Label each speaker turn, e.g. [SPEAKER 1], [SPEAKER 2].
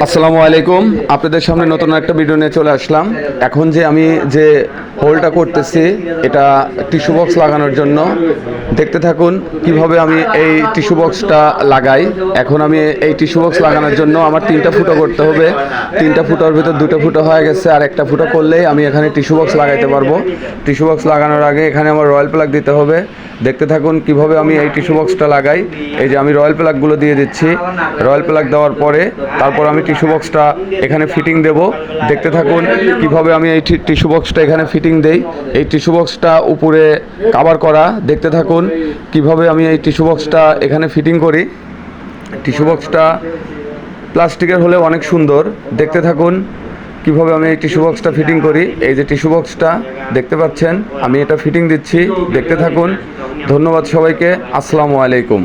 [SPEAKER 1] আসসালামু আলাইকুম, আপনাদের সামনে নতুন একটা ভিডিও নিয়ে চলে আসলাম। এখন যে আমি যে হোলটা করতেছি এটা টিস্যু বক্স লাগানোর জন্য। দেখতে থাকুন কিভাবে আমি এই টিস্যু বক্সটা লাগাই। এখন আমি এই টিস্যু বক্স লাগানোর জন্য আমার 3টা ফুটো করতে হবে। 3টা ফুটোর ভিতর 2টা ফুটো হয়ে গেছে, আর একটা ফুটো করলেই আমি এখানে টিস্যু বক্স লাগাইতে পারবো। টিস্যু বক্স লাগানোর আগে এখানে আমার রয়্যাল প্লাগ দিতে হবে। দেখতে থাকুন কিভাবে আমি এই টিস্যু বক্সটা লাগাই। এই যে আমি রয়্যাল প্লাগগুলো দিয়ে দিচ্ছি। রয়্যাল প্লাগ দেওয়ার পরে তারপর আমি টিস্যু বক্সটা এখানে ফিটিং দেব। দেখতে থাকুন কিভাবে আমি এই টিস্যু বক্সটা এখানে ফিটিং দেই। এই টিস্যু বক্সটা উপরে কভার করা। দেখতে থাকুন কিভাবে আমি এই টিস্যু বক্সটা এখানে ফিটিং করি। টিস্যু বক্সটা প্লাস্টিকের হলে অনেক সুন্দর। দেখতে থাকুন কিভাবে আমি এই টিস্যু বক্সটা ফিটিং করি। এই যে টিস্যু বক্সটা দেখতে পাচ্ছেন, আমি এটা ফিটিং দিচ্ছি। দেখতে থাকুন। ধন্যবাদ সবাইকে। আসসালামু আলাইকুম।